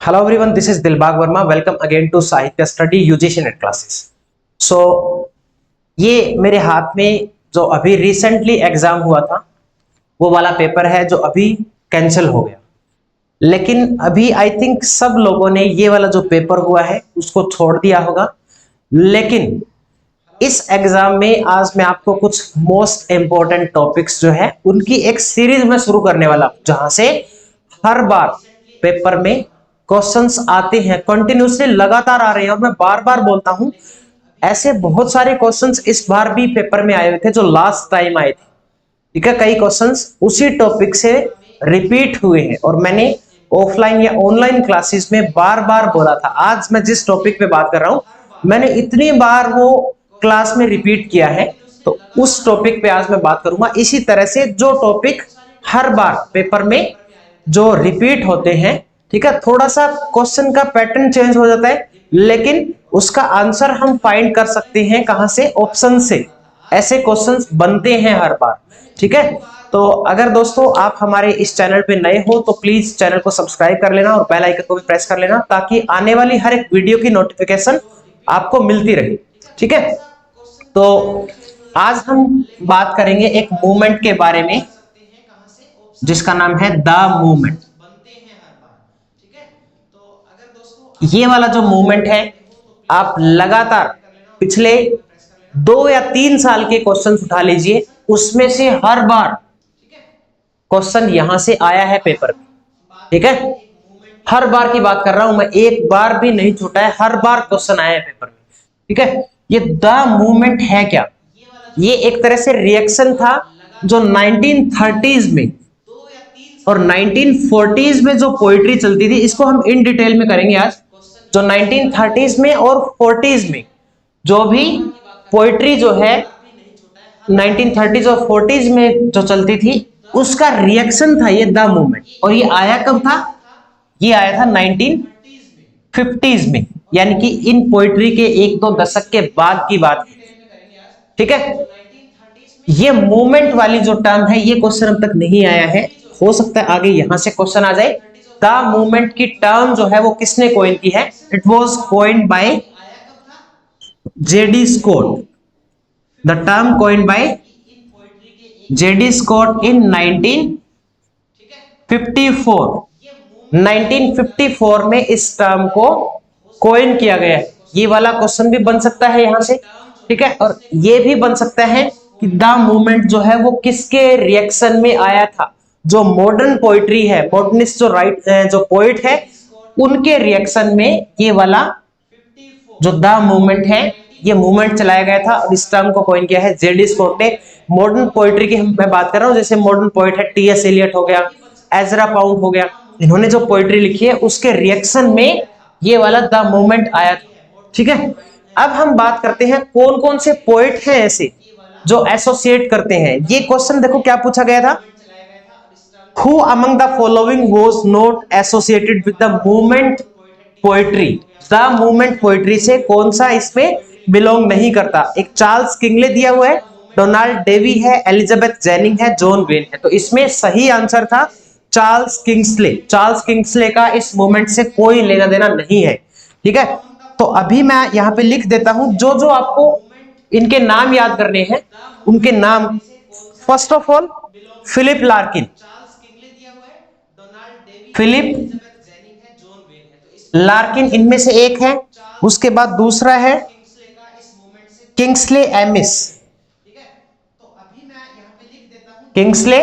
Hello everyone, this is Dilbag Verma. Welcome again to साहित्य study UGC net classes. सो ये मेरे हाथ में जो अभी रिसेंटली एग्जाम हुआ था वो वाला पेपर है जो अभी कैंसिल हो गया. लेकिन अभी आई थिंक सब लोगों ने ये वाला जो पेपर हुआ है उसको छोड़ दिया होगा. लेकिन इस एग्जाम में आज मैं आपको कुछ मोस्ट इंपॉर्टेंट टॉपिक्स जो है उनकी एक सीरीज में शुरू करने वाला हूं, जहां से हर बार पेपर में क्वेश्चंस आते हैं, कंटिन्यूसली लगातार आ रहे हैं. और मैं बार बार बोलता हूं, ऐसे बहुत सारे क्वेश्चंस इस बार भी पेपर में आए हुए थे जो लास्ट टाइम आए थे. ठीक है, कई क्वेश्चंस उसी टॉपिक से रिपीट हुए हैं और मैंने ऑफलाइन या ऑनलाइन क्लासेस में बार बार बोला था. आज मैं जिस टॉपिक पे बात कर रहा हूं मैंने इतनी बार वो क्लास में रिपीट किया है, तो उस टॉपिक पे आज मैं बात करूंगा. इसी तरह से जो टॉपिक हर बार पेपर में जो रिपीट होते हैं, ठीक है, थोड़ा सा क्वेश्चन का पैटर्न चेंज हो जाता है लेकिन उसका आंसर हम फाइंड कर सकते हैं कहां से, ऑप्शन से. ऐसे क्वेश्चंस बनते हैं हर बार. ठीक है, तो अगर दोस्तों आप हमारे इस चैनल पे नए हो तो प्लीज चैनल को सब्सक्राइब कर लेना और बेल आइकन को भी प्रेस कर लेना ताकि आने वाली हर एक वीडियो की नोटिफिकेशन आपको मिलती रहे. ठीक है, तो आज हम बात करेंगे एक मूवमेंट के बारे में जिसका नाम है द मूवमेंट. ये वाला जो मूवमेंट है आप लगातार पिछले 2 या 3 साल के क्वेश्चन उठा लीजिए, उसमें से हर बार क्वेश्चन यहां से आया है पेपर में. ठीक है, हर बार की बात कर रहा हूं मैं, एक बार भी नहीं छूटा है, हर बार क्वेश्चन आया है पेपर में. ठीक है, ये द मूवमेंट है क्या? ये एक तरह से रिएक्शन था जो 1930s में और 1940s में जो पोइट्री चलती थी, इसको हम इन डिटेल में करेंगे आज. जो 1930s में और 40s में जो भी पोइट्री जो है 1930s और 40s में जो चलती थी उसका रिएक्शन था ये द मूवमेंट. और ये आया कब था? ये आया था 1950s में, यानी कि इन पोइट्री के 1-2 दशक के बाद की बात है. ठीक है, ये मूवमेंट वाली जो टर्म है ये क्वेश्चन अब तक नहीं आया है, हो सकता है आगे यहां से क्वेश्चन आ जाए. द मूवमेंट की टर्म जो है वो किसने कॉइन की है? It was coined by JD Scott. The term coined by JD Scott in 1954. 1954 में इस टर्म को कॉइन किया गया है. ये वाला क्वेश्चन भी बन सकता है यहां से. ठीक है, और ये भी बन सकता है कि द मूवमेंट जो है वो किसके रिएक्शन में आया था. जो मॉडर्न पोइट्री है, मॉडर्निस्ट जो जो पोइट है उनके रिएक्शन में ये वाला जो द मूवमेंट है ये मूवमेंट चलाया गया था और इस टर्म को कॉइन किया है जेडी स्कॉट ने. मॉडर्न पोइट्री की मैं बात कर रहा हूं, जैसे मॉडर्न पोइट है टी.एस. एलियट हो गया, एजरा पाउंड हो गया, इन्होंने जो पोइट्री लिखी है उसके रिएक्शन में ये वाला द मूवमेंट आया था. ठीक है, अब हम बात करते हैं कौन कौन से पोइट हैं ऐसे जो एसोसिएट करते हैं. ये क्वेश्चन देखो क्या पूछा गया था, who among the following was not associated with the movement poetry. The movement poetry से कौन सा इसमें बिलोंग नहीं करता? एक चार्ल्स किंगले दिया हुआ है, डोनाल्ड डेवी है, एलिजाबेथ जेनिंग है, जॉन वेन है. तो इसमें सही आंसर था चार्ल्स किंग्सले. चार्ल्स किंग्सले का इस मूवमेंट से कोई लेना देना नहीं है. ठीक है, तो अभी मैं यहां पे लिख देता हूं जो जो आपको इनके नाम याद करने हैं उनके नाम. First of all Philip Larkin. Philip Larkin इनमें से एक है. उसके बाद दूसरा है किंग्सले एमिस. Kingsley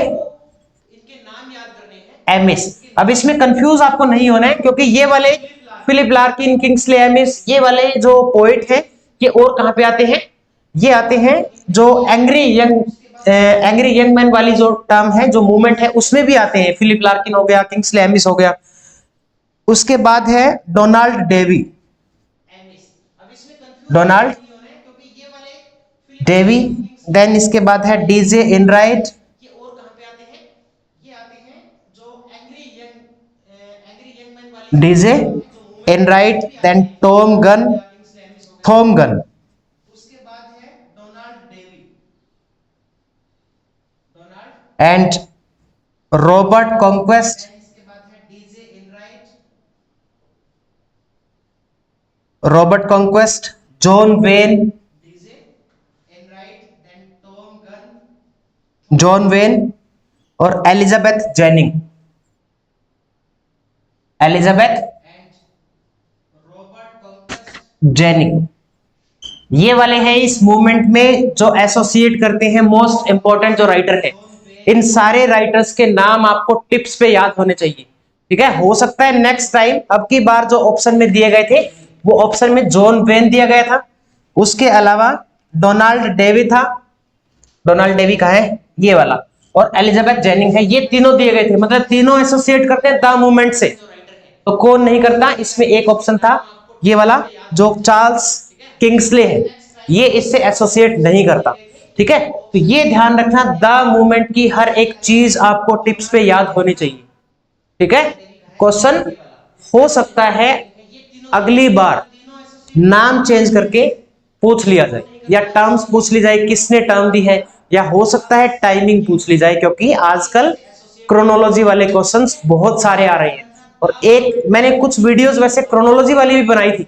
amiss. अब इसमें कंफ्यूज आपको नहीं होना है क्योंकि ये वाले फिलिप लार्किन, किंग्सले एमिस, ये वाले जो पोइट हैं ये और कहां पे आते हैं? ये आते हैं जो एंग्री यंग मैन वाली जो टर्म है, जो मूवमेंट है उसमें भी आते हैं. फिलिप लार्किन हो गया, किंग्सले एमिस हो गया. उसके बाद है Donald Davie. Donald Davie. Then इसके बाद है DJ Enright. DJ Enright. Then Tom Gunn. Thom Gunn. And Robert Conquest. Robert Conquest, John Wain, John Wain और एलिजाबेथ जेनिंग, एलिजाबेथ जेनिंग, ये वाले हैं इस मूवमेंट में जो एसोसिएट करते हैं मोस्ट इंपॉर्टेंट जो राइटर है। इन सारे राइटर्स के नाम आपको टिप्स पे याद होने चाहिए, ठीक है। हो सकता है नेक्स्ट टाइम अब की बार जो ऑप्शन में दिए गए थे वो ऑप्शन में जॉन वेन दिया गया था, उसके अलावा डोनाल्ड डेवी था, डोनाल्ड डेवी का है ये वाला, और एलिजाबेथ जेनिंग है, ये तीनों दिए गए थे, मतलब तीनों एसोसिएट करते हैं द मूवमेंट से। तो कौन नहीं करता, इसमें एक ऑप्शन था ये वाला जो चार्ल्स किंग्सले है, ये इससे एसोसिएट नहीं करता, ठीक है। तो ये ध्यान रखना, द मूवमेंट की हर एक चीज आपको टिप्स पे याद होनी चाहिए, ठीक है। क्वेश्चन हो सकता है अगली बार नाम चेंज करके पूछ लिया जाए, या टर्म्स पूछ ली जाए किसने टर्म दी है, या हो सकता है टाइमिंग पूछ ली जाए, क्योंकि आजकल क्रोनोलॉजी वाले क्वेश्चंस बहुत सारे आ रहे हैं। और एक मैंने कुछ वीडियोस वैसे क्रोनोलॉजी वाली भी बनाई थी,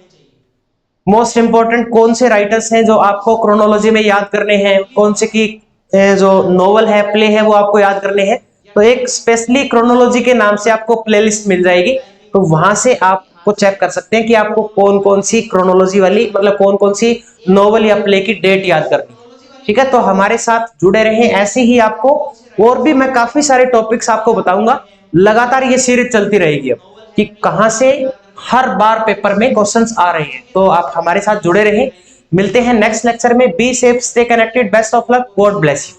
मोस्ट इंपॉर्टेंट कौन से राइटर्स हैं जो आपको क्रोनोलॉजी में याद करने हैं, कौन से की जो नोवेल है, प्ले है, वो आपको याद करने हैं। तो एक स्पेशली क्रोनोलॉजी के नाम से आपको प्लेलिस्ट मिल जाएगी, तो वहां से आपको चेक कर सकते हैं कि आपको कौन कौन सी क्रोनोलॉजी वाली, मतलब कौन कौन सी नोवेल या प्ले की डेट याद करनी, ठीक है। तो हमारे साथ जुड़े रहें, ऐसे ही आपको और भी मैं काफी सारे टॉपिक्स आपको बताऊंगा। लगातार ये सीरीज चलती रहेगी अब कि कहां से हर बार पेपर में क्वेश्चंस आ रहे हैं, तो आप हमारे साथ जुड़े रहें। मिलते हैं नेक्स्ट लेक्चर में। Be safe, stay connected, best of luck, God bless you.